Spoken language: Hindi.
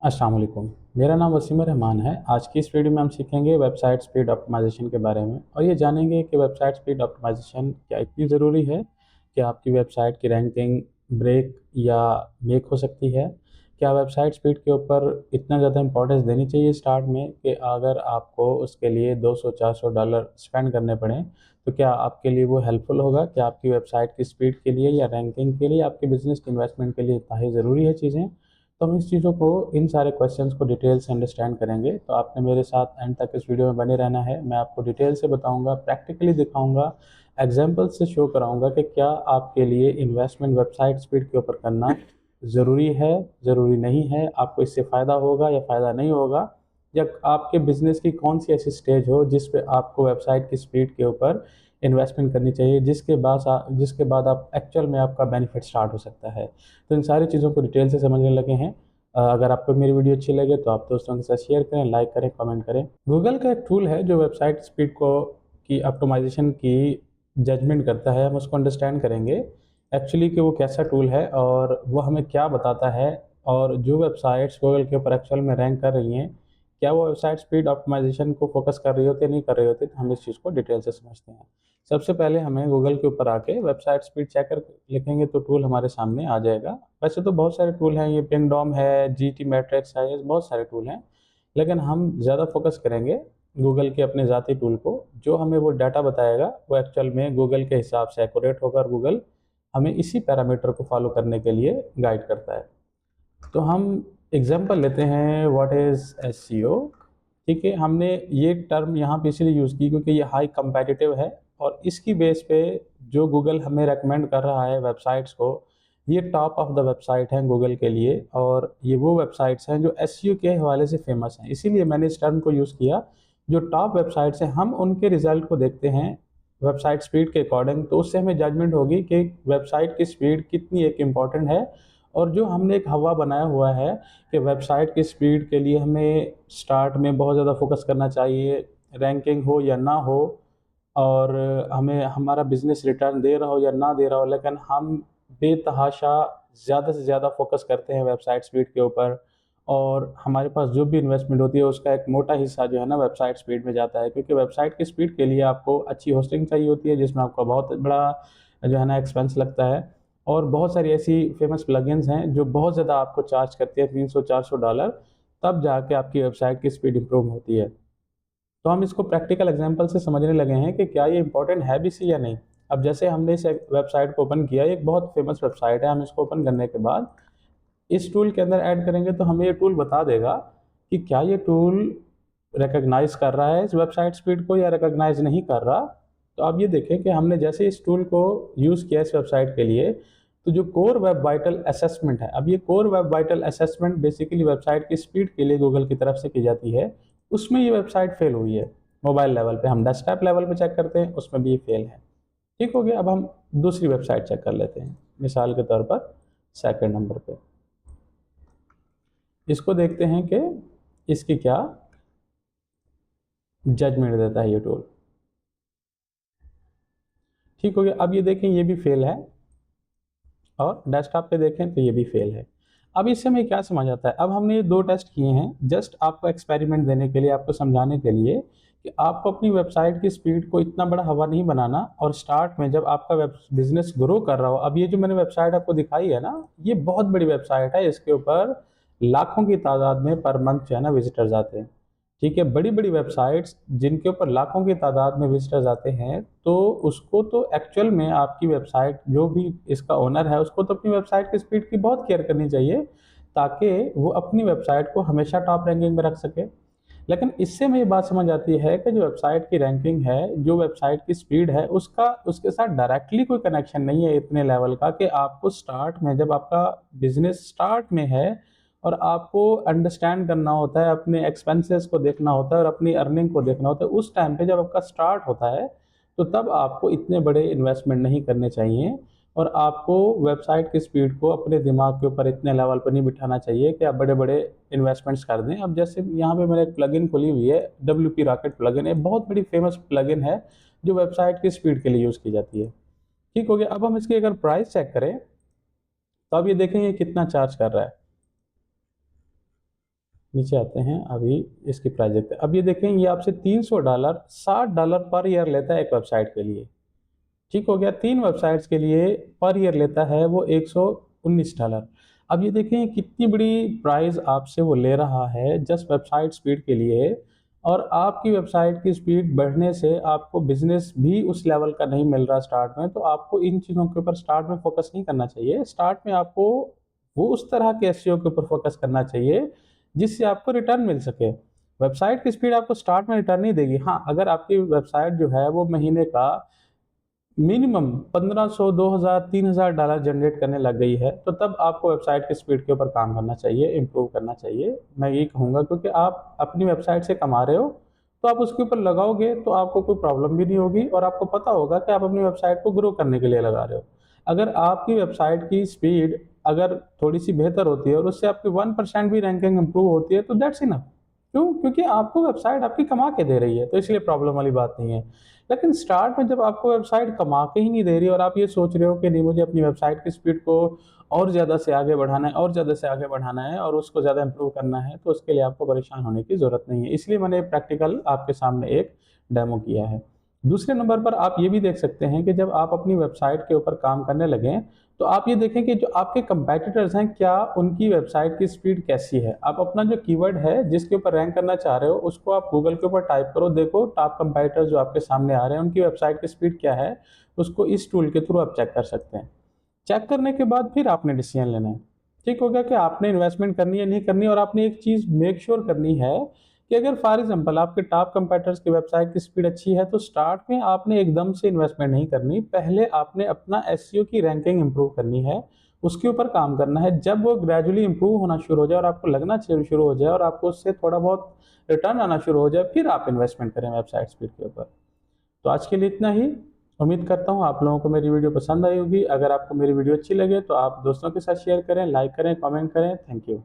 अस्सलाम वालेकुम। मेरा नाम वसीम रहमान है। आज की इस वीडियो में हम सीखेंगे वेबसाइट स्पीड ऑप्टिमाइज़ेशन के बारे में और ये जानेंगे कि वेबसाइट स्पीड ऑप्टिमाइज़ेशन क्या इतनी ज़रूरी है कि आपकी वेबसाइट की रैंकिंग ब्रेक या मेक हो सकती है? क्या वेबसाइट स्पीड के ऊपर इतना ज़्यादा इम्पोर्टेंस देनी चाहिए स्टार्ट में कि अगर आपको उसके लिए $200-400 स्पेंड करने पड़ें, तो क्या आपके लिए वो हेल्पफुल होगा? क्या आपकी वेबसाइट की स्पीड के लिए या रैंकिंग के लिए, आपके बिज़नेस की इन्वेस्टमेंट के लिए इतना ही ज़रूरी है चीज़ें? तो हम इस चीज़ों को इन सारे क्वेश्चंस को डिटेल से अंडरस्टैंड करेंगे। तो आपने मेरे साथ एंड तक इस वीडियो में बने रहना है। मैं आपको डिटेल से बताऊँगा, प्रैक्टिकली दिखाऊँगा, एग्ज़ाम्पल से शो कराऊँगा कि क्या आपके लिए इन्वेस्टमेंट वेबसाइट स्पीड के ऊपर करना ज़रूरी है, ज़रूरी नहीं है, आपको इससे फ़ायदा होगा या फ़ायदा नहीं होगा, या आपके बिज़नेस की कौन-सी ऐसी स्टेज हो जिस पे आपको वेबसाइट की स्पीड के ऊपर इन्वेस्टमेंट करनी चाहिए, जिसके बाद आप एक्चुअल में आपका बेनिफिट स्टार्ट हो सकता है। तो इन सारी चीज़ों को डिटेल से समझने लगे हैं। अगर आपको मेरी वीडियो अच्छी लगे तो आप दोस्तों के साथ शेयर करें, लाइक करें, कमेंट करें। गूगल का एक टूल है जो वेबसाइट स्पीड को की ऑप्टिमाइज़ेशन की जजमेंट करता है, हम उसको अंडरस्टैंड करेंगे एक्चुअली कि वो कैसा टूल है और वो हमें क्या बताता है, और जो वेबसाइट्स गूगल के ऊपर एक्चुअल में रैंक कर रही हैं, क्या वो वेबसाइट स्पीड ऑप्टिमाइज़ेशन को फ़ोकस कर रही होती है, नहीं कर रही होती? तो हम इस चीज़ को डिटेल से समझते हैं। सबसे पहले हमें गूगल के ऊपर आके वेबसाइट स्पीड चेकर लिखेंगे तो टूल हमारे सामने आ जाएगा। वैसे तो बहुत सारे टूल हैं, ये पिंगडोम है, जीटी मैट्रिक्स है, ये बहुत सारे टूल हैं। लेकिन हम ज़्यादा फ़ोकस करेंगे गूगल के अपने ज़ाती टूल को, जो हमें वो डाटा बताएगा वो एक्चुअल में गूगल के हिसाब से एक्यूरेट होगा और गूगल हमें इसी पैरामीटर को फॉलो करने के लिए गाइड करता है। तो हम एग्ज़ाम्पल लेते हैं, व्हाट इज़ एसईओ। ठीक है, हमने ये टर्म यहाँ पे इसलिए यूज़ की क्योंकि ये हाई कम्पेटिटिव है और इसकी बेस पे जो गूगल हमें रेकमेंड कर रहा है वेबसाइट्स को, ये टॉप ऑफ द वेबसाइट हैं गूगल के लिए, और ये वो वेबसाइट्स हैं जो एसईओ के हवाले से फ़ेमस हैं। इसीलिए मैंने इस टर्म को यूज़ किया। जो टॉप वेबसाइट्स हैं, हम उनके रिज़ल्ट को देखते हैं वेबसाइट स्पीड के अकॉर्डिंग, तो उससे हमें जजमेंट होगी कि वेबसाइट की स्पीड कितनी एक इम्पॉर्टेंट है। और जो हमने एक हवा बनाया हुआ है कि वेबसाइट की स्पीड के लिए हमें स्टार्ट में बहुत ज़्यादा फोकस करना चाहिए, रैंकिंग हो या ना हो, और हमें हमारा बिज़नेस रिटर्न दे रहा हो या ना दे रहा हो, लेकिन हम बेतहाशा ज़्यादा से ज़्यादा फोकस करते हैं वेबसाइट स्पीड के ऊपर, और हमारे पास जो भी इन्वेस्टमेंट होती है उसका एक मोटा हिस्सा जो है ना वेबसाइट स्पीड में जाता है, क्योंकि वेबसाइट की स्पीड के लिए आपको अच्छी होस्टिंग चाहिए होती है जिसमें आपका बहुत बड़ा जो है ना एक्सपेंस लगता है, और बहुत सारी ऐसी फेमस प्लगइन्स हैं जो बहुत ज़्यादा आपको चार्ज करती है, $300-400, तब जाके आपकी वेबसाइट की स्पीड इम्प्रूव होती है। तो हम इसको प्रैक्टिकल एग्जांपल से समझने लगे हैं कि क्या ये इंपॉर्टेंट है भी सी या नहीं। अब जैसे हमने इस वेबसाइट को ओपन किया, ये एक बहुत फेमस वेबसाइट है, हम इसको ओपन करने के बाद इस टूल के अंदर ऐड करेंगे तो हमें ये टूल बता देगा कि क्या ये टूल रिकॉग्नाइज़ कर रहा है इस वेबसाइट स्पीड को या रिकॉग्नाइज़ नहीं कर रहा। तो आप ये देखें कि हमने जैसे इस टूल को यूज़ किया इस वेबसाइट के लिए, तो जो कोर वेब वाइटल असेसमेंट है, अब ये core web vital assessment basically website की स्पीड के लिए गूगल की तरफ से की जाती है, उसमें ये वेबसाइट फेल हुई है। मोबाइल लेवल पे, हम डेस्कटॉप लेवल पे चेक करते हैं, उसमें भी ये फेल है। ठीक हो गया। अब हम दूसरी वेबसाइट चेक कर लेते हैं, मिसाल के तौर पर सेकंड नंबर पे इसको देखते हैं कि इसकी क्या जजमेंट देता है ये टूल। ठीक हो गया। अब ये देखें, ये भी फेल है, और डेस्कटॉप पे देखें तो ये भी फेल है। अब इससे हमें क्या समझ आता है, अब हमने ये दो टेस्ट किए हैं जस्ट आपको एक्सपेरिमेंट देने के लिए, आपको समझाने के लिए कि आपको अपनी वेबसाइट की स्पीड को इतना बड़ा हवा नहीं बनाना, और स्टार्ट में जब आपका वेब बिजनेस ग्रो कर रहा हो। अब ये जो मैंने वेबसाइट आपको दिखाई है ना, ये बहुत बड़ी वेबसाइट है, इसके ऊपर लाखों की तादाद में पर मंथ जो है ना विजिटर्स आते हैं। ठीक है, बड़ी-बड़ी वेबसाइट्स जिनके ऊपर लाखों की तादाद में विज़िटर्स आते हैं, तो उसको तो एक्चुअल में आपकी वेबसाइट, जो भी इसका ओनर है, उसको तो अपनी वेबसाइट की स्पीड की बहुत केयर करनी चाहिए, ताकि वो अपनी वेबसाइट को हमेशा टॉप रैंकिंग में रख सके। लेकिन इससे हमें ये बात समझ आती है कि जो वेबसाइट की रैंकिंग है, जो वेबसाइट की स्पीड है, उसका उसके साथ डायरेक्टली कोई कनेक्शन नहीं है इतने लेवल का कि आपको स्टार्ट में, जब आपका बिज़नेस स्टार्ट में है और आपको अंडरस्टैंड करना होता है, अपने एक्सपेंसेस को देखना होता है और अपनी अर्निंग को देखना होता है, उस टाइम पे जब आपका स्टार्ट होता है, तो तब आपको इतने बड़े इन्वेस्टमेंट नहीं करने चाहिए, और आपको वेबसाइट की स्पीड को अपने दिमाग के ऊपर इतने लेवल पर नहीं बिठाना चाहिए कि आप बड़े-बड़े इन्वेस्टमेंट्स कर दें। अब जैसे यहाँ पे मैंने एक प्लगइन खोली हुई है, डब्ल्यूपी रॉकेट प्लगइन है, बहुत बड़ी फेमस प्लगइन है, जो वेबसाइट की स्पीड के लिए यूज़ की जाती है। ठीक हो गया। अब हम इसकी अगर प्राइस चेक करें, तो अब ये देखें ये कितना चार्ज कर रहा है। नीचे आते हैं, अभी इसकी प्राइस देखते हैं। अब ये देखें, ये आपसे $300 $60 पर ईयर लेता है एक वेबसाइट के लिए। ठीक हो गया, 3 वेबसाइट्स के लिए पर ईयर लेता है वो $119। अब ये देखें कितनी बड़ी प्राइस आपसे वो ले रहा है जस्ट वेबसाइट स्पीड के लिए, और आपकी वेबसाइट की स्पीड बढ़ने से आपको बिज़नेस भी उस लेवल का नहीं मिल रहा स्टार्ट में, तो आपको इन चीज़ों के ऊपर स्टार्ट में फ़ोकस नहीं करना चाहिए। स्टार्ट में आपको वो उस तरह के एसईओ के ऊपर फ़ोकस करना चाहिए, जिससे आपको रिटर्न मिल सके। वेबसाइट की स्पीड आपको स्टार्ट में रिटर्न नहीं देगी। हाँ, अगर आपकी वेबसाइट जो है वो महीने का मिनिमम 1500, 2000, $3000 जनरेट करने लग गई है, तो तब आपको वेबसाइट की स्पीड के ऊपर काम करना चाहिए, इम्प्रूव करना चाहिए। मैं यही कहूँगा, क्योंकि आप अपनी वेबसाइट से कमा रहे हो, तो आप उसके ऊपर लगाओगे तो आपको कोई प्रॉब्लम भी नहीं होगी, और आपको पता होगा कि आप अपनी वेबसाइट को ग्रो करने के लिए लगा रहे हो। अगर आपकी वेबसाइट की स्पीड अगर थोड़ी-सी बेहतर होती है और उससे आपकी 1% भी रैंकिंग इम्प्रूव होती है, तो दैट्स इनफ। क्यों? क्योंकि आपको वेबसाइट आपकी कमा के दे रही है, तो इसलिए प्रॉब्लम वाली बात नहीं है। लेकिन स्टार्ट में जब आपको वेबसाइट कमा के ही नहीं दे रही और आप ये सोच रहे हो कि नहीं, मुझे अपनी वेबसाइट की स्पीड को और ज़्यादा से आगे बढ़ाना है और ज़्यादा से आगे बढ़ाना है और उसको ज़्यादा इम्प्रूव करना है, तो उसके लिए आपको परेशान होने की ज़रूरत नहीं है। इसलिए मैंने प्रैक्टिकल आपके सामने एक डेमो किया है। दूसरे नंबर पर आप ये भी देख सकते हैं कि जब आप अपनी वेबसाइट के ऊपर काम करने लगें, तो आप ये देखें कि जो आपके कंपेटिटर्स हैं, क्या उनकी वेबसाइट की स्पीड कैसी है। आप अपना जो कीवर्ड है जिसके ऊपर रैंक करना चाह रहे हो, उसको आप गूगल के ऊपर टाइप करो, देखो टॉप कंपेटिटर्स जो आपके सामने आ रहे हैं उनकी वेबसाइट की स्पीड क्या है। उसको इस टूल के थ्रू आप चेक कर सकते हैं। चेक करने के बाद फिर आपने डिसीजन लेना है। ठीक हो गया कि आपने इन्वेस्टमेंट करनी है नहीं करनी, और आपने एक चीज़ मेक श्योर करनी है कि अगर फॉर एग्जांपल आपके टॉप कंपेटिटर्स की वेबसाइट की स्पीड अच्छी है, तो स्टार्ट में आपने एकदम से इन्वेस्टमेंट नहीं करनी। पहले आपने अपना एसईओ की रैंकिंग इंप्रूव करनी है, उसके ऊपर काम करना है। जब वो ग्रेजुअली इंप्रूव होना शुरू हो जाए और आपको लगना शुरू हो जाए और आपको उससे थोड़ा बहुत रिटर्न आना शुरू हो जाए, फिर आप इन्वेस्टमेंट करें वेबसाइट स्पीड के ऊपर। तो आज के लिए इतना ही। उम्मीद करता हूँ आप लोगों को मेरी वीडियो पसंद आई होगी। अगर आपको मेरी वीडियो अच्छी लगे तो आप दोस्तों के साथ शेयर करें, लाइक करें, कमेंट करें। Thank you.